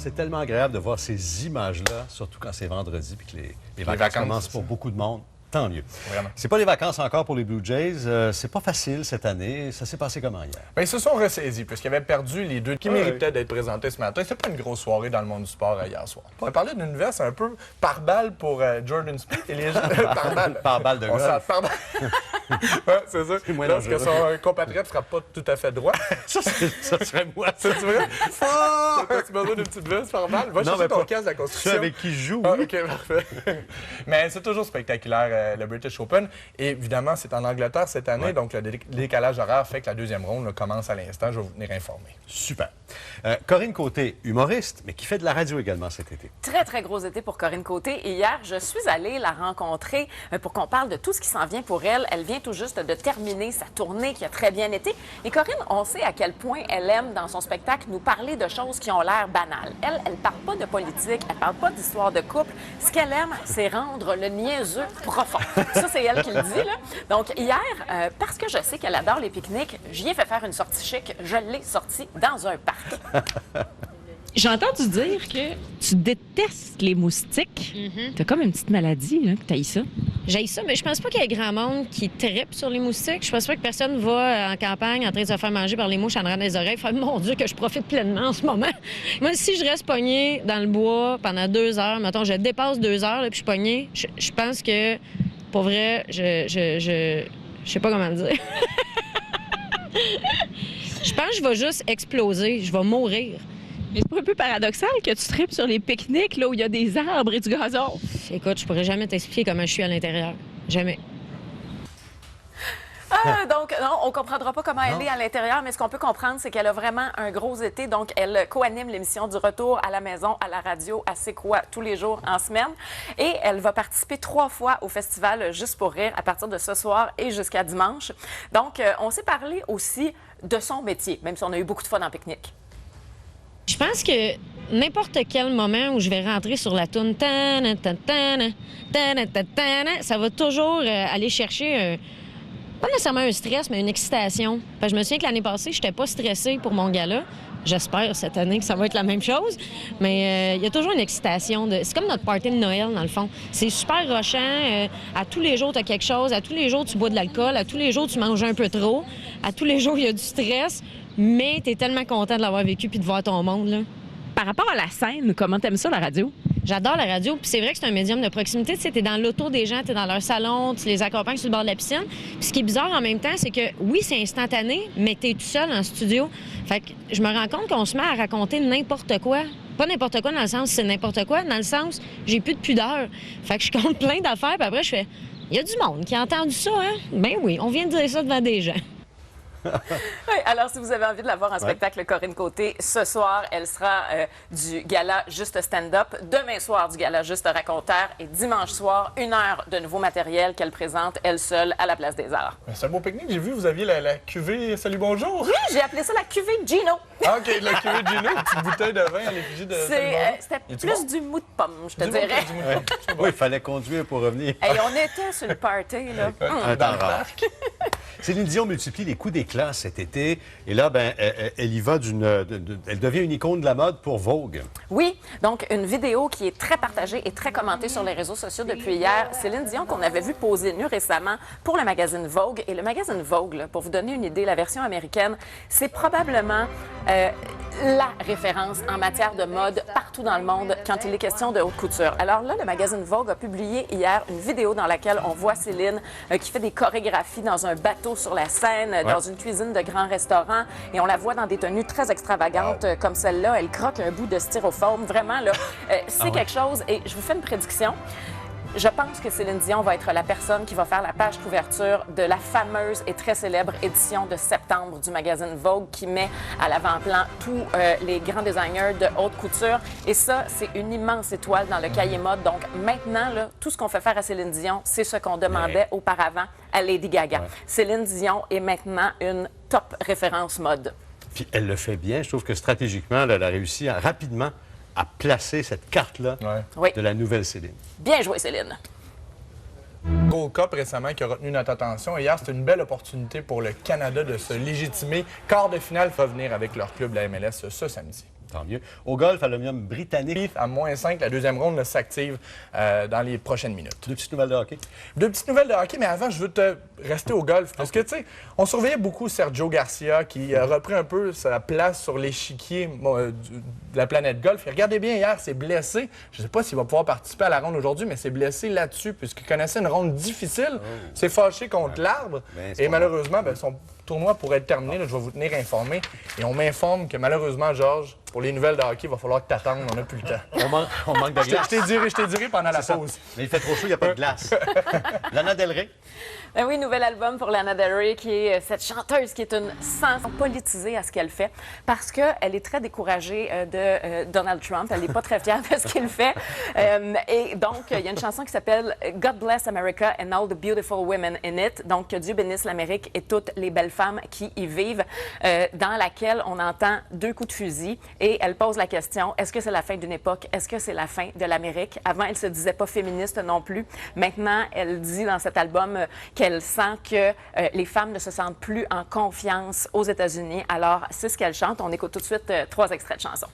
C'est tellement agréable de voir ces images-là, surtout quand c'est vendredi et que les vacances commencent pour beaucoup de monde. Tant mieux. Vraiment. C'est pas les vacances encore pour les Blue Jays. C'est pas facile cette année. Ça s'est passé comment hier? Bien, ils se sont ressaisis puisqu'ils avaient perdu les deux qui méritaient d'être présentés ce matin. C'était pas une grosse soirée dans le monde du sport hier soir. On va parler d'une nouvelle, c'est un peu par balle pour Jordan Spieth et les gens. Par balle. Par balle de golf. Par balle. Ouais, c'est ça. C'est moins Parce que dangereux. son compatriote ne frappe pas tout à fait droit. Ça serait moi. C'est vrai? Fort! T'as-tu besoin d'une petite veste par balle? Va chercher ton casque de la construction. Ceux avec qui je joue, Ah, oui. OK, parfait. Mais c'est toujours spectaculaire, le British Open. Et évidemment, c'est en Angleterre cette année, Ouais. donc le décalage horaire fait que la deuxième ronde là, commence à l'instant. Je vais vous tenir informé. Super. Corinne Côté, humoriste, mais qui fait de la radio également cet été. Très, très gros été pour Corinne Côté. Et hier, je suis allée la rencontrer pour qu'on parle de tout ce qui s'en vient pour elle. Elle vient tout juste de terminer sa tournée qui a très bien été. Et Corinne, on sait à quel point elle aime, dans son spectacle, nous parler de choses qui ont l'air banales. Elle parle pas de politique, elle parle pas d'histoire de couple. Ce qu'elle aime, c'est rendre le niaiseux profond. Ça, c'est elle qui le dit, là. Donc, hier, parce que je sais qu'elle adore les pique-niques, j'y ai fait faire une sortie chic. Je l'ai sortie dans un parc. J'ai entendu dire que tu détestes les moustiques. T'as comme une petite maladie, là, que t'haïs ça. J'haïs ça, mais je pense pas qu'il y ait grand monde qui trippe sur les moustiques. Je pense pas que personne va en campagne en train de se faire manger par les mouches en rentrant des oreilles. Faire, mon Dieu, que je profite pleinement en ce moment. Moi, si je reste pognée dans le bois pendant 2 heures, mettons, je dépasse 2 heures, là, puis je suis pognée, je pense que, pour vrai, je sais pas comment le dire. Je pense que je vais juste exploser. Je vais mourir. Mais c'est pas un peu paradoxal que tu tripes sur les pique-niques, là, où il y a des arbres et du gazon? Écoute, je pourrais jamais t'expliquer comment je suis à l'intérieur. Jamais. Donc, non, on ne comprendra pas comment elle est à l'intérieur, mais ce qu'on peut comprendre, c'est qu'elle a vraiment un gros été. Donc, elle co-anime l'émission du retour à la maison, à la radio, à C'est quoi, tous les jours en semaine. Et elle va participer 3 fois au festival Juste pour rire à partir de ce soir et jusqu'à dimanche. Donc, on s'est parlé aussi de son métier, même si on a eu beaucoup de fun en pique-nique. Je pense que n'importe quel moment où je vais rentrer sur la toune, ça va toujours aller chercher pas nécessairement un stress, mais une excitation. Parce que je me souviens que l'année passée, je n'étais pas stressée pour mon gala. J'espère cette année que ça va être la même chose. Mais il y a toujours une excitation. C'est comme notre party de Noël, dans le fond. C'est super rushant. À tous les jours, tu as quelque chose. À tous les jours, tu bois de l'alcool. À tous les jours, tu manges un peu trop. À tous les jours, il y a du stress. Mais tu es tellement content de l'avoir vécu puis de voir ton monde, là. Par rapport à la scène, comment t'aimes ça, la radio? J'adore la radio, puis c'est vrai que c'est un médium de proximité. Tu sais, t'es dans l'auto des gens, t'es dans leur salon, tu les accompagnes sur le bord de la piscine. Puis ce qui est bizarre en même temps, c'est que oui, c'est instantané, mais t'es tout seul en studio. Fait que je me rends compte qu'on se met à raconter n'importe quoi. Pas n'importe quoi dans le sens c'est n'importe quoi, dans le sens j'ai plus de pudeur. Fait que je compte plein d'affaires, puis après je fais, il y a du monde qui a entendu ça, hein? Ben oui, on vient de dire ça devant des gens. Oui, alors si vous avez envie de la voir en spectacle, Corinne Côté, ce soir, elle sera du gala Juste Stand-Up, demain soir du gala Juste Raconteur et dimanche soir, 1 heure de nouveau matériel qu'elle présente, elle seule, à la Place des Arts. C'est un beau pique-nique. J'ai vu, vous aviez la cuvée Salut Bonjour. Oui, j'ai appelé ça la cuvée Gino. Ah, OK, la cuvée de Gino, une petite bouteille de vin à l'effigie de Salut Bonjour. C'était Il est-tu plus bon? du mou de pomme, je te Du dirais. Oui, il fallait conduire pour revenir. Hey, on était sur le party, là. Un temps rare. Céline Dion multiplie les coups d'éclat cet été. Et là, ben, elle y va elle devient une icône de la mode pour Vogue. Oui, donc une vidéo qui est très partagée et très commentée sur les réseaux sociaux depuis hier. Céline Dion, qu'on avait vu poser nue récemment pour le magazine Vogue. Et le magazine Vogue, là, pour vous donner une idée, la version américaine, c'est probablement la référence en matière de mode partout dans le monde quand il est question de haute couture. Alors là, le magazine Vogue a publié hier une vidéo dans laquelle on voit Céline qui fait des chorégraphies dans un bateau sur la Seine, dans une cuisine de grand restaurant, et on la voit dans des tenues très extravagantes comme celle-là. Elle croque un bout de styrofoam. Vraiment, là, c'est quelque chose. Et je vous fais une prédiction. Je pense que Céline Dion va être la personne qui va faire la page couverture de la fameuse et très célèbre édition de septembre du magazine Vogue qui met à l'avant-plan tous les grands designers de haute couture. Et ça, c'est une immense étoile dans le cahier mode. Donc maintenant, là, tout ce qu'on fait faire à Céline Dion, c'est ce qu'on demandait auparavant à Lady Gaga. Céline Dion est maintenant une top référence mode. Puis elle le fait bien. Je trouve que stratégiquement, elle a réussi rapidement à placer cette carte-là de la nouvelle Céline. Bien joué, Céline. Gold Cup récemment qui a retenu notre attention. Et hier, c'était une belle opportunité pour le Canada de se légitimer. Quart de finale va venir avec leur club, la MLS, ce samedi. Tant mieux. Au golf, aluminium britannique. À -5, la deuxième ronde s'active dans les prochaines minutes. Deux petites nouvelles de hockey. Deux petites nouvelles de hockey, mais avant, je veux te rester au golf. Parce que, tu sais, on surveillait beaucoup Sergio Garcia, qui a repris un peu sa place sur l'échiquier de la planète golf. Et regardez bien, hier, c'est blessé. Je ne sais pas s'il va pouvoir participer à la ronde aujourd'hui, mais c'est blessé là-dessus, puisqu'il connaissait une ronde difficile. C'est fâché contre l'arbre. Et malheureusement, son tournoi pourrait être terminé. Là, je vais vous tenir informé. Et on m'informe que malheureusement, Georges, pour les nouvelles de hockey, il va falloir que tu attendes. On n'a plus le temps. On manque de glace. Je t'ai diré pendant la C'est ça. pause. Mais il fait trop chaud, il n'y a pas de glace. Lana Del Rey. Ben oui, nouvel album pour Lana Del Rey, qui est cette chanteuse qui est une sensation politisée à ce qu'elle fait, parce qu'elle est très découragée de Donald Trump. Elle n'est pas très fière de ce qu'il fait. Et donc, il y a une chanson qui s'appelle God Bless America and All the Beautiful Women in It. Donc, que Dieu bénisse l'Amérique et toutes les belles femmes qui y vivent, dans laquelle on entend deux coups de fusil. Et elle pose la question, est-ce que c'est la fin d'une époque? Est-ce que c'est la fin de l'Amérique? Avant, elle ne se disait pas féministe non plus. Maintenant, elle dit dans cet album qu'elle sent que les femmes ne se sentent plus en confiance aux États-Unis. Alors, c'est ce qu'elle chante. On écoute tout de suite 3 extraits de chansons.